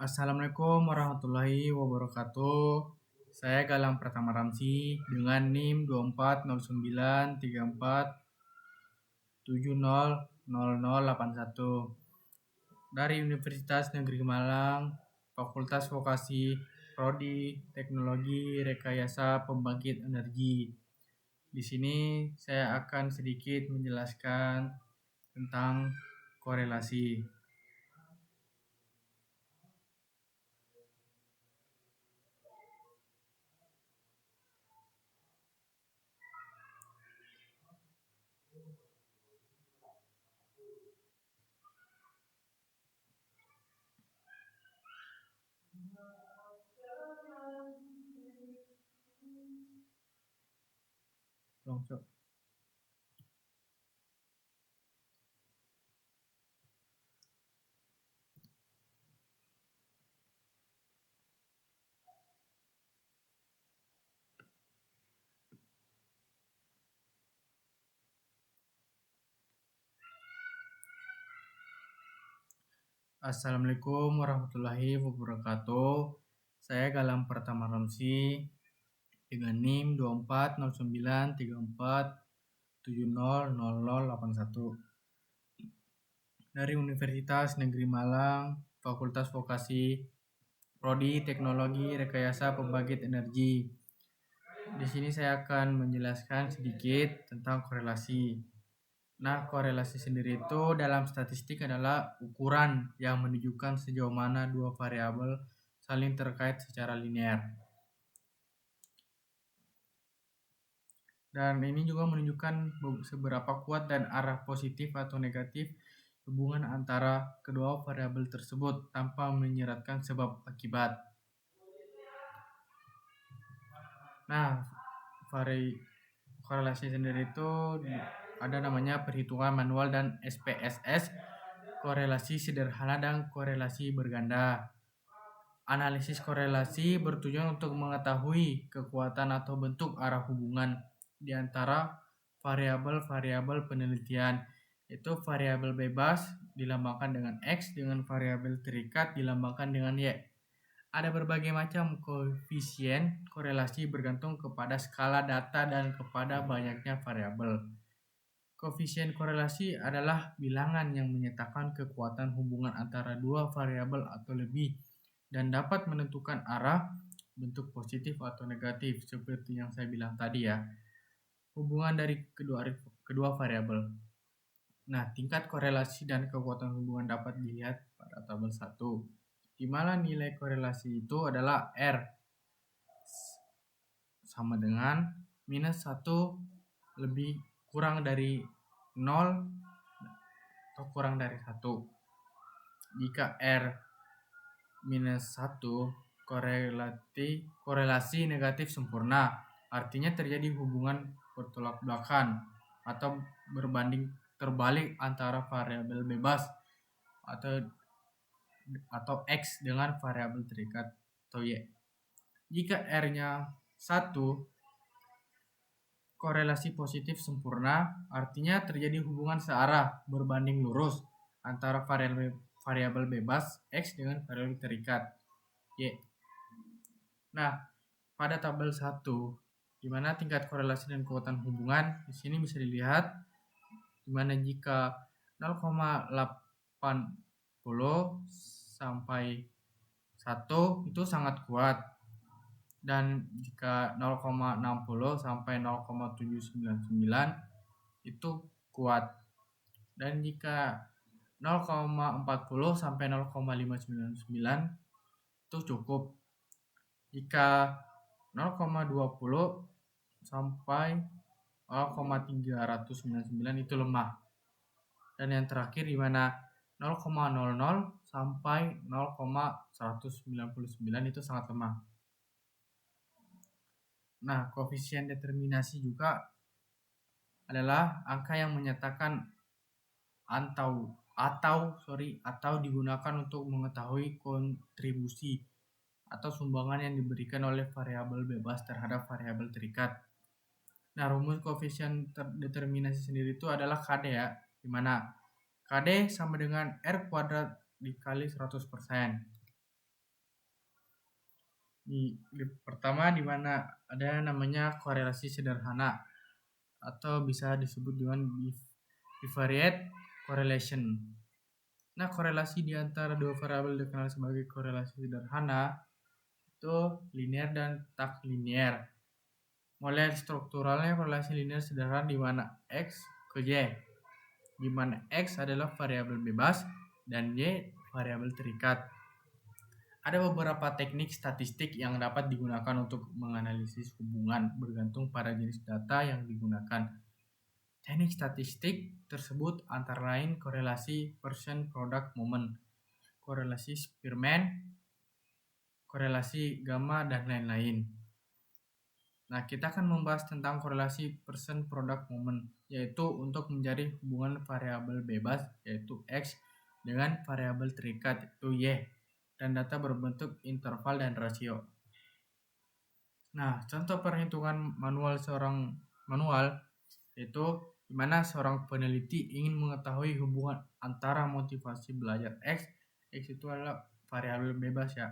Assalamualaikum warahmatullahi wabarakatuh. Saya Galang Pratama Ramsi dengan NIM 240934700081 dari Universitas Negeri Malang, Fakultas Vokasi, Prodi Teknologi Rekayasa Pembangkit Energi. Di sini saya akan sedikit menjelaskan tentang korelasi. Assalamualaikum warahmatullahi wabarakatuh. Saya Galang Pratama Ramsi dengan NIM 240934700081 dari Universitas Negeri Malang, Fakultas Vokasi, Prodi Teknologi Rekayasa Pembangkit Energi. Di sini saya akan menjelaskan sedikit tentang korelasi. Nah, korelasi sendiri itu dalam statistik adalah ukuran yang menunjukkan sejauh mana dua variabel saling terkait secara linear. Dan ini juga menunjukkan seberapa kuat dan arah positif atau negatif hubungan antara kedua variabel tersebut tanpa menyeratkan sebab akibat. Nah, korelasi sendiri itu ada namanya perhitungan manual dan SPSS, korelasi sederhana dan korelasi berganda. Analisis korelasi bertujuan untuk mengetahui kekuatan atau bentuk arah hubungan di antara variabel-variabel penelitian. Itu variabel bebas dilambangkan dengan X dengan variabel terikat dilambangkan dengan Y. Ada berbagai macam koefisien korelasi bergantung kepada skala data dan kepada banyaknya variabel. Koefisien korelasi adalah bilangan yang menyatakan kekuatan hubungan antara dua variabel atau lebih dan dapat menentukan arah, bentuk positif atau negatif seperti yang saya bilang tadi ya. Hubungan dari kedua variabel. Nah, tingkat korelasi dan kekuatan hubungan dapat dilihat pada tabel 1. Di mana nilai korelasi itu adalah R sama dengan minus 1 lebih kurang dari 0 atau kurang dari 1. Jika R minus 1 korelasi negatif sempurna, artinya terjadi hubungan bertolak belakang atau berbanding terbalik antara variabel bebas atau X dengan variabel terikat atau Y. Jika R-nya 1, korelasi positif sempurna, artinya terjadi hubungan searah berbanding lurus antara variabel bebas X dengan variabel terikat Y. Nah, pada tabel 1, di mana tingkat korelasi dan kekuatan hubungan, di sini bisa dilihat di mana jika 0,80 sampai 1 itu sangat kuat. Dan jika 0,60 sampai 0,799 itu kuat. Dan jika 0,40 sampai 0,599 itu cukup. Jika 0,20 sampai 0,399 itu lemah. Dan yang terakhir di mana 0,00 sampai 0,199 itu sangat lemah. Nah, koefisien determinasi juga adalah angka yang menyatakan atau digunakan untuk mengetahui kontribusi atau sumbangan yang diberikan oleh variabel bebas terhadap variabel terikat. Nah, rumus koefisien determinasi sendiri itu adalah KD ya, di mana KD sama dengan R kuadrat dikali 100%. Pertama di mana ada namanya korelasi sederhana atau bisa disebut dengan bivariate correlation. Nah, korelasi di antara dua variabel dikenal sebagai korelasi sederhana itu linear dan tak linear. Mulai strukturalnya korelasi linear sederhana di mana X ke Y, di mana X adalah variabel bebas dan Y variabel terikat. Ada beberapa teknik statistik yang dapat digunakan untuk menganalisis hubungan bergantung pada jenis data yang digunakan. Teknik statistik tersebut antara lain korelasi person product moment, korelasi Spearman, korelasi gamma, dan lain-lain. Nah, kita akan membahas tentang korelasi person product moment, yaitu untuk mencari hubungan variabel bebas, yaitu X, dengan variabel terikat, yaitu Y, dan data berbentuk interval dan rasio. Nah, contoh perhitungan manual yaitu di mana seorang peneliti ingin mengetahui hubungan antara motivasi belajar X itu adalah variabel bebas ya,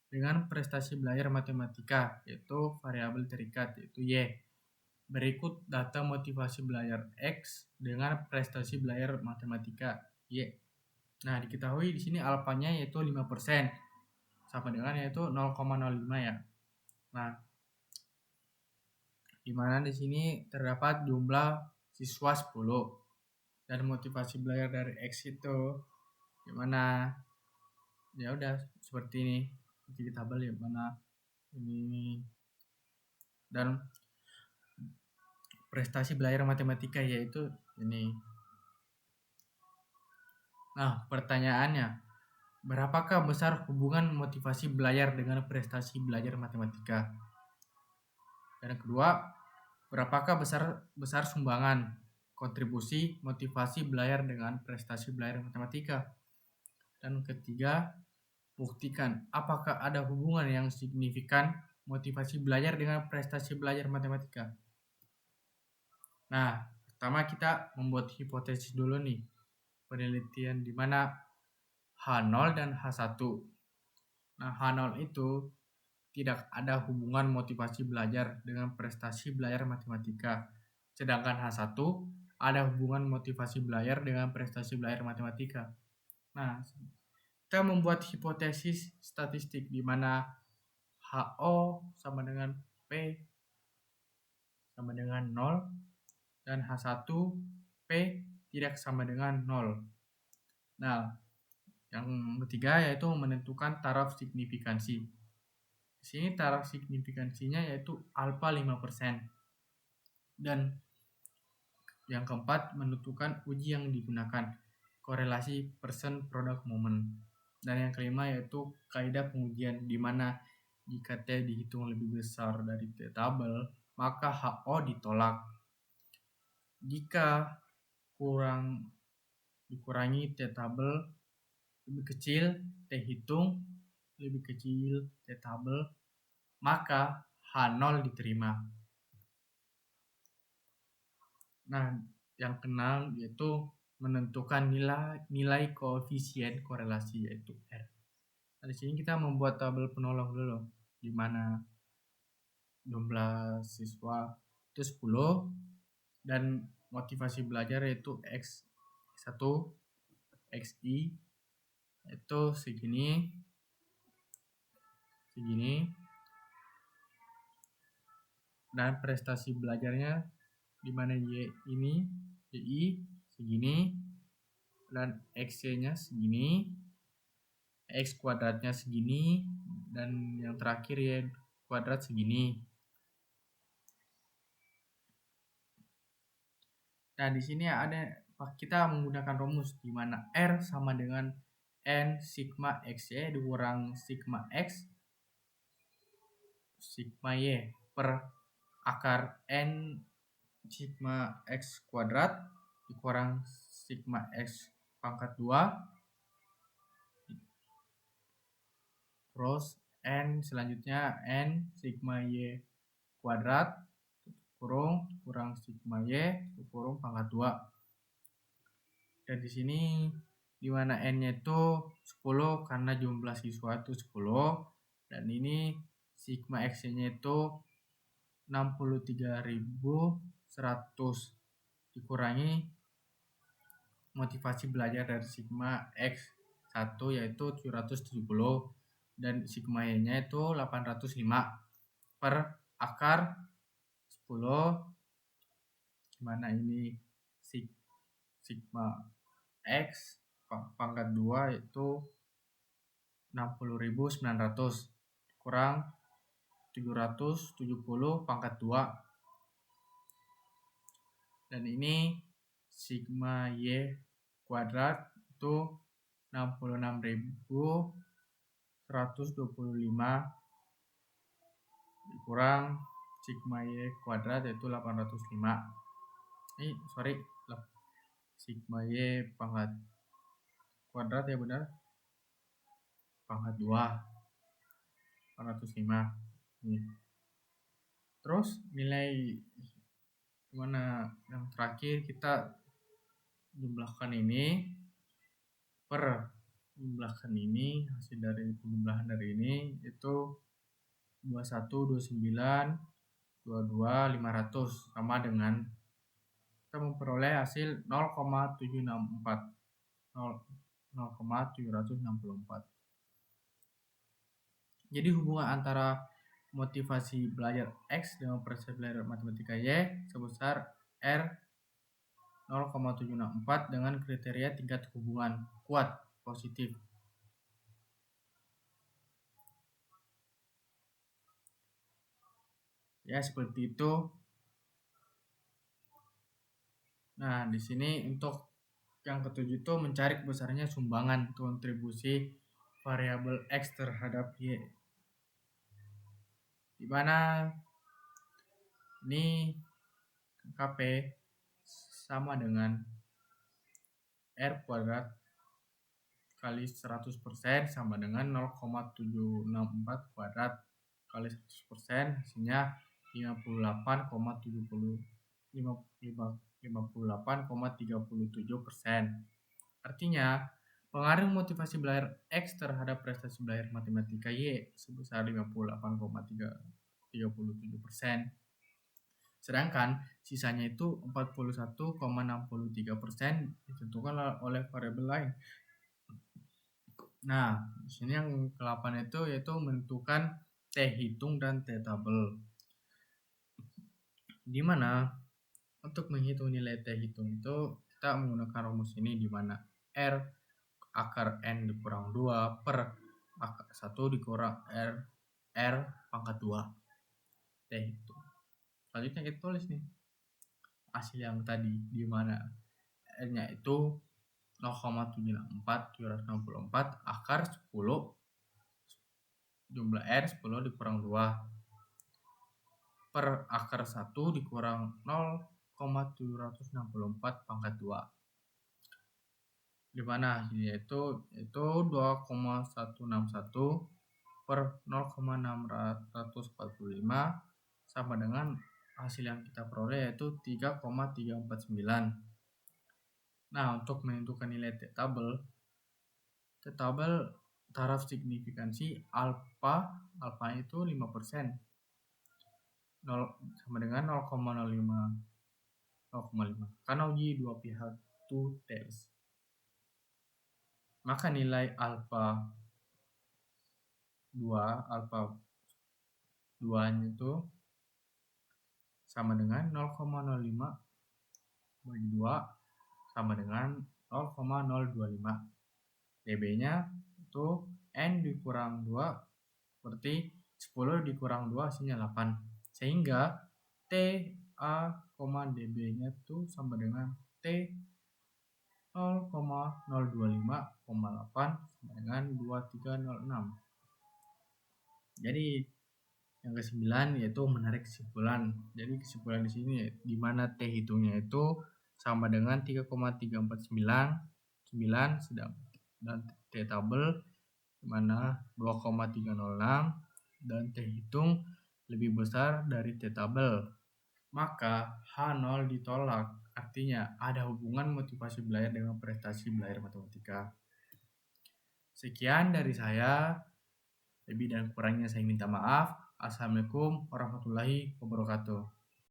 dengan prestasi belajar matematika, yaitu variabel terikat, yaitu Y. Berikut data motivasi belajar X dengan prestasi belajar matematika Y. Nah, diketahui di sini alfanya yaitu 5%, sama dengan yaitu 0,05 ya. Nah, di mana di sini terdapat jumlah siswa 10 dan motivasi belajar dari X itu di mana ya udah seperti ini di tabel ya, mana ini, dan prestasi belajar matematika yaitu ini. Nah, pertanyaannya, berapakah besar hubungan motivasi belajar dengan prestasi belajar matematika? Dan kedua, berapakah besar sumbangan kontribusi motivasi belajar dengan prestasi belajar matematika? Dan ketiga, buktikan apakah ada hubungan yang signifikan motivasi belajar dengan prestasi belajar matematika. Nah, pertama kita membuat hipotesis dulu nih. Penelitian di mana H0 dan H1. Nah, H0 itu tidak ada hubungan motivasi belajar dengan prestasi belajar matematika. Sedangkan H1 ada hubungan motivasi belajar dengan prestasi belajar matematika. Nah, kita membuat hipotesis statistik di mana HO sama dengan P sama dengan 0 dan H1 P tidak sama dengan 0. Nah, yang ketiga yaitu menentukan taraf signifikansi. Di sini taraf signifikansinya yaitu alfa 5%. Dan yang keempat menentukan uji yang digunakan, korelasi person product moment. Dan yang kelima yaitu kaidah pengujian di mana jika T dihitung lebih besar dari T tabel, maka HO ditolak. Jika dikurangi T tabel lebih kecil, T hitung lebih kecil T tabel, maka H0 diterima. Nah, yang keenam yaitu menentukan nilai koefisien korelasi yaitu R. Nah, di sini kita membuat tabel penolong dulu di mana jumlah siswa itu 10 dan motivasi belajar yaitu X1, XI itu segini dan prestasi belajarnya di mana YI segini dan XY-nya segini, X kuadratnya segini, dan yang terakhir Y kuadrat segini. Nah, di sini kita menggunakan rumus di mana R sama dengan N sigma XY dikurang sigma X sigma Y per akar N sigma X kuadrat dikurang sigma X pangkat 2 terus N selanjutnya N sigma Y kuadrat kurang sigma Y kurung pangkat 2. Dan di sini di mana N-nya itu 10 karena jumlah siswa itu 10 dan ini sigma X-nya itu 63.100 dikurangi motivasi belajar dari sigma X1 yaitu 770 dan sigma Y-nya itu 805 per akar 10, dimana ini sigma X pangkat 2 itu 60.900 kurang 770 pangkat 2, dan ini sigma Y kuadrat itu 66.125 dikurang sigma Y kuadrat yaitu 805. Sigma Y pangkat kuadrat ya benar, pangkat 2 805. Terus nilai mana yang terakhir kita jumlahkan ini hasil dari penjumlahan dari ini itu 21, 29, 22, 500 sama dengan kita memperoleh hasil 0,764. Jadi hubungan antara motivasi belajar X dengan prestasi belajar matematika Y sebesar R 0,764 dengan kriteria tingkat hubungan kuat positif. Ya, seperti itu. Nah, di sini untuk yang ketujuh itu mencari besarnya sumbangan kontribusi variabel X terhadap Y. Di mana ini KP sama dengan R kuadrat kali 100% sama dengan 0,764 kuadrat kali 100%, hasilnya 58,37%. Artinya, pengaruh motivasi belajar X terhadap prestasi belajar matematika Y sebesar 58,37%. Sedangkan sisanya itu 41,63% ditentukan oleh variabel lain. Nah, di sini yang ke-8 itu yaitu menentukan T hitung dan T tabel. Di mana untuk menghitung nilai T hitung itu kita menggunakan rumus ini, di mana R akar N dikurang 2 per akar 1 dikurang R pangkat 2 T hitung. Selanjutnya kita tulis nih hasil yang tadi, di mana R-nya itu 0,764 akar 10 jumlah R 10 dikurang 2 per akar 1 dikurang 0,764 pangkat 2, di mana hasilnya itu 2,161 per 0,645 sama dengan hasil yang kita peroleh yaitu 3,349. Nah, untuk menentukan nilai T tabel taraf signifikansi alfa itu 5%, sama dengan 0,05 karena uji dua pihak two tails. Maka nilai alfa 2 itu sama dengan 0,05 bagi 2 sama dengan 0,025. dB-nya itu N dikurang 2 berarti 10 dikurang 2 hasilnya 8, sehingga TA, dB-nya itu sama dengan T 0,025,8 sama dengan 2306. Jadi yang ke-9 yaitu menarik kesimpulan. Jadi kesimpulan di sini di mana T hitungnya itu sama dengan 3,349 sedang dan T tabel di mana 2,306 dan T hitung lebih besar dari T tabel. Maka H0 ditolak. Artinya ada hubungan motivasi belajar dengan prestasi belajar matematika. Sekian dari saya. Lebih dan kurangnya saya minta maaf. Assalamualaikum warahmatullahi wabarakatuh.